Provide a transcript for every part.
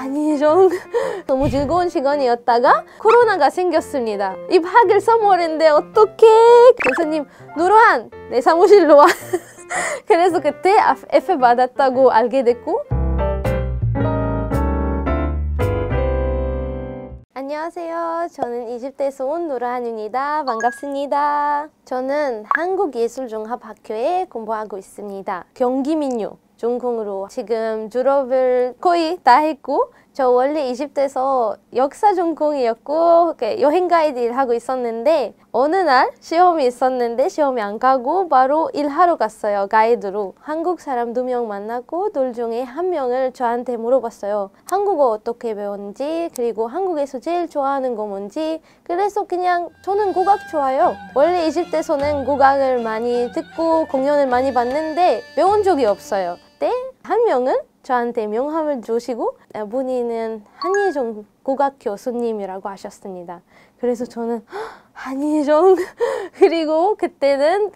한예종 너무 즐거운 시간이었다가 코로나가 생겼습니다. 입학일 3월인데 어떡해. 교수님 누르한 내 사무실로 와. 그래서 그때 F 받았다고 알게 됐고. 안녕하세요. 저는 이집트에서 온 노라한입니다. 반갑습니다. 저는 한국예술종합학교에 공부하고 있습니다. 경기민요 전공으로 지금 졸업을 거의 다 했고, 저 원래 이집트에서 역사 전공이었고 여행 가이드 일하고 있었는데 어느 날 시험이 있었는데 시험이 안 가고 바로 일하러 갔어요. 가이드로. 한국 사람 2명 만나고 둘 중에 1명을 저한테 물어봤어요. 한국어 어떻게 배웠는지, 그리고 한국에서 제일 좋아하는 거 뭔지. 그래서 그냥 저는 국악 좋아요. 원래 이집트에서는 국악을 많이 듣고 공연을 많이 봤는데 배운 적이 없어요. 그때 1명은 저한테 명함을 주시고 본인은 한예종 국악 교수님이라고 하셨습니다. 그래서 저는 한예종 그리고 그때는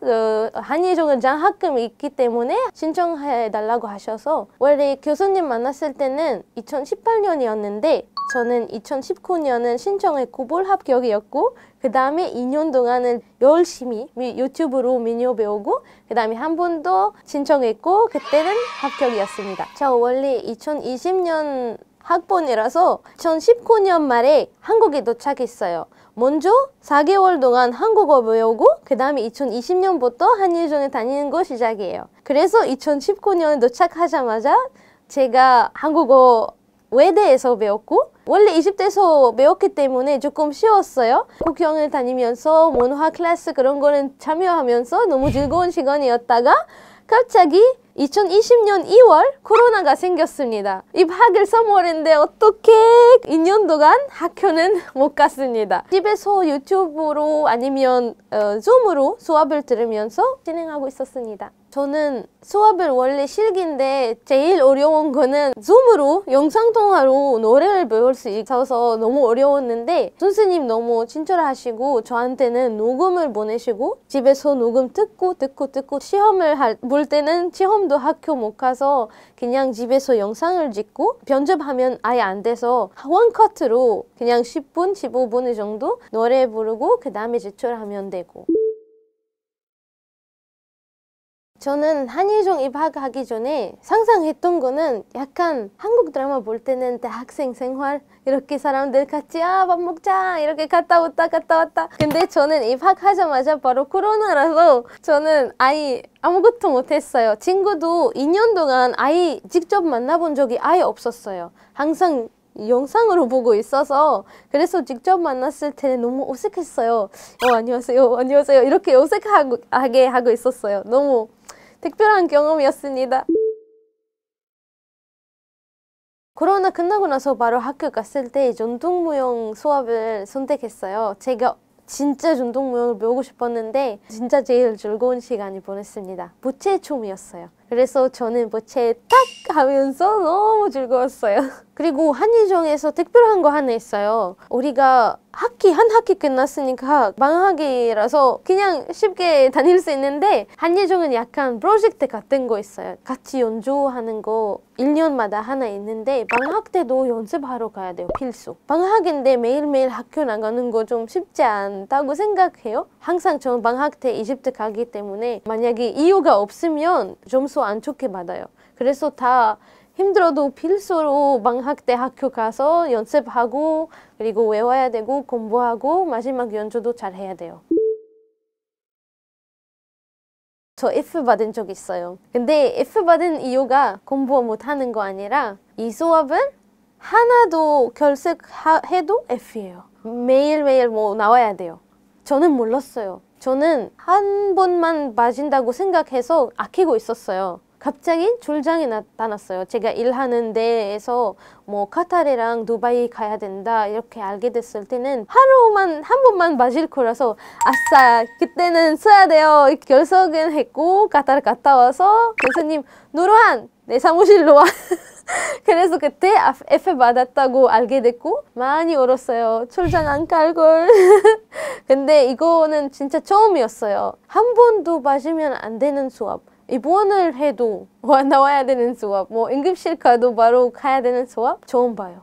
한예종은 장학금이 있기 때문에 신청해달라고 하셔서, 원래 교수님 만났을 때는 2018년이었는데 저는 2019년은 신청했고 볼 합격이었고, 그 다음에 2년 동안은 열심히 유튜브로 민요 배우고, 그 다음에 한 번 더 신청했고 그때는 합격이었습니다. 저 원래 2020년 학번이라서 2019년 말에 한국에 도착했어요. 먼저 4개월 동안 한국어 배우고 그 다음에 2020년부터 한예종에 다니는 거 시작이에요. 그래서 2019년에 도착하자마자 제가 한국어 외대에서 배웠고, 원래 이집트에서 배웠기 때문에 조금 쉬웠어요. 국경을 다니면서 문화 클래스 그런 거는 참여하면서 너무 즐거운 시간이었다가 갑자기 2020년 2월 코로나가 생겼습니다. 입학일 3월인데 어떻게 2년 동안 학교는 못 갔습니다. 집에서 유튜브로 아니면 줌으로 수업을 들으면서 진행하고 있었습니다. 저는 수업을 원래 실기인데 제일 어려운 거는 줌으로 영상통화로 노래를 배울 수 있어서 너무 어려웠는데, 선생님 너무 친절하시고 저한테는 녹음을 보내시고 집에서 녹음 듣고 시험을 볼 때는 시험도 학교 못 가서 그냥 집에서 영상을 찍고 편집하면 아예 안 돼서 원커트로 그냥 10분, 15분 정도 노래 부르고 그 다음에 제출하면 되고. 저는 한예종 입학하기 전에 상상했던 거는 약간 한국 드라마 볼 때는 대학생 생활 이렇게 사람들 같이 밥 먹자 이렇게 갔다 왔다. 근데 저는 입학하자마자 바로 코로나라서 저는 아예 아무것도 못했어요. 친구도 2년 동안 아예 직접 만나본 적이 아예 없었어요. 항상 영상으로 보고 있어서. 그래서 직접 만났을 때는 너무 어색했어요. 안녕하세요 이렇게 어색하게 하고 있었어요. 너무 특별한 경험이었습니다. 코로나 끝나고 나서 바로 학교 갔을 때 전통무용 수업을 선택했어요. 제가 진짜 전통무용을 배우고 싶었는데 진짜 제일 즐거운 시간을 보냈습니다. 부채춤이었어요. 그래서 저는 부채 딱 하면서 너무 즐거웠어요. 그리고 한예종에서 특별한 거 하나 있어요. 우리가 한 학기 끝났으니까 방학이라서 그냥 쉽게 다닐 수 있는데, 한예종은 약간 프로젝트 같은 거 있어요. 같이 연주하는 거 1년마다 하나 있는데 방학 때도 연습하러 가야 돼요. 필수. 방학인데 매일매일 학교 나가는 거 좀 쉽지 않다고 생각해요. 항상 저는 방학 때 이집트 가기 때문에 만약에 이유가 없으면 점수 안 좋게 받아요. 그래서 다 힘들어도 필수로 방학 때 학교 가서 연습하고 그리고 외워야 되고 공부하고 마지막 연주도 잘 해야 돼요. 저 F 받은 적 있어요. 근데 F 받은 이유가 공부 못하는 거 아니라 이 수업은 하나도 결석해도 F예요. 매일매일 나와야 돼요. 저는 몰랐어요. 저는 한 번만 맞은다고 생각해서 아끼고 있었어요. 갑자기 출장이 나타났어요. 제가 일하는 데에서 카타르랑 두바이 가야 된다 이렇게 알게 됐을 때는 한 번만 맞을 거라서 아싸 그때는 써야 돼요. 결석은 했고 카타르 갔다 와서 교수님 누르한 내 사무실로 와. 그래서 그때 F 받았다고 알게 됐고 많이 울었어요. 출장 안 갈걸. 근데 이거는 진짜 처음이었어요. 한 번도 맞으면 안 되는 수업. 입원을 해도 나와야 되는 수업, 뭐 응급실 가도 바로 가야 되는 수업 처음 봐요.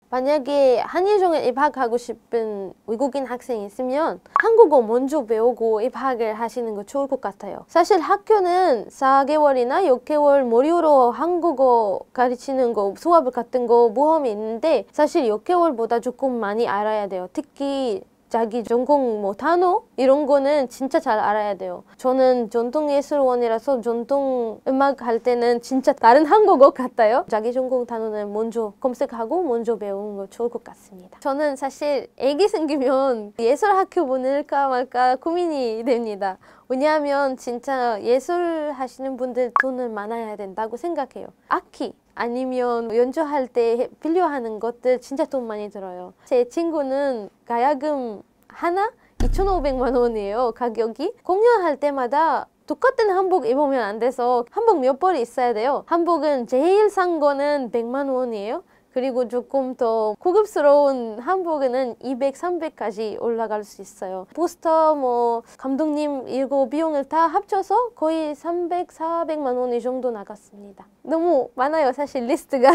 만약에 한예종에 입학하고 싶은 외국인 학생이 있으면 한국어 먼저 배우고 입학을 하시는 거 좋을 것 같아요. 사실 학교는 4개월이나 6개월 무료로 한국어 가르치는 거, 수업 같은 거 모험이 있는데 사실 6개월보다 조금 많이 알아야 돼요. 특히 자기 전공 뭐 단어 이런 거는 진짜 잘 알아야 돼요. 저는 전통예술원이라서 전통 음악 할 때는 진짜 다른 한국어 같아요. 자기 전공 단어는 먼저 검색하고 먼저 배우는 거 좋을 것 같습니다. 저는 사실 애기 생기면 예술학교 보낼까 말까 고민이 됩니다. 왜냐하면 진짜 예술 하시는 분들 돈을 많아야 된다고 생각해요. 악기 아니면 연주할 때 필요하는 것들 진짜 돈 많이 들어요. 제 친구는 가야금 하나 2,500만 원이에요. 가격이. 공연할 때마다 똑같은 한복 입으면 안 돼서 한복 몇 벌이 있어야 돼요. 한복은 제일 싼 거는 100만 원이에요. 그리고 조금 더 고급스러운 한복에는 200, 300까지 올라갈 수 있어요. 포스터, 뭐 감독님 이거 비용을 다 합쳐서 거의 300, 400만 원 이 정도 나갔습니다. 너무 많아요, 사실 리스트가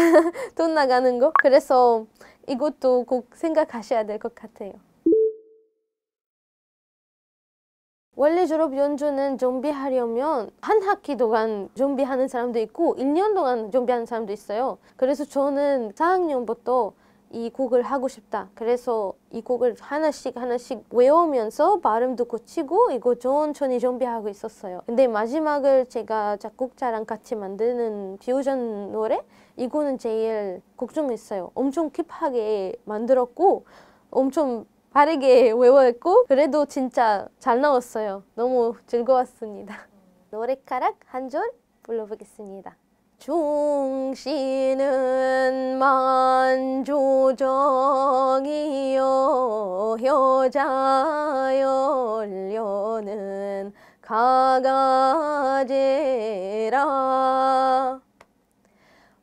돈 나가는 거. 그래서 이것도 꼭 생각하셔야 될 것 같아요. 원래 졸업 연주는 준비하려면 한 학기 동안 준비하는 사람도 있고 1년 동안 준비하는 사람도 있어요. 그래서 저는 4학년부터 이 곡을 하고 싶다. 그래서 이 곡을 하나씩 외우면서 발음도 고치고 이거 천천히 준비하고 있었어요. 근데 마지막을 제가 작곡자랑 같이 만드는 퓨전 노래? 이거는 제일 걱정했어요. 엄청 킵하게 만들었고 엄청 빠르게 외웠고 그래도 진짜 잘 나왔어요. 너무 즐거웠습니다. 노랫가락 한 줄 불러보겠습니다. 중시는 만조정이여 효자열려는 가가제라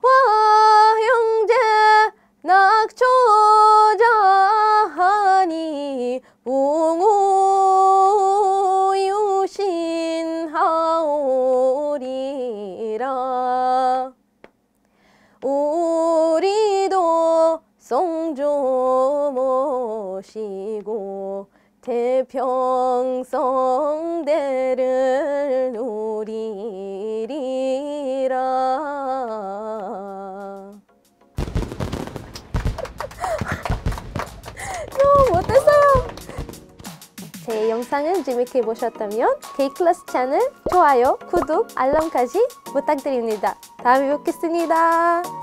화형제 낙초자하니 웅우유신하오리라 우리도 성조 모시고 태평성대를 누리리라. 못했어요. 제 영상을 재밌게 보셨다면 K-클래스 채널 좋아요, 구독, 알람까지 부탁드립니다. 다음에 뵙겠습니다.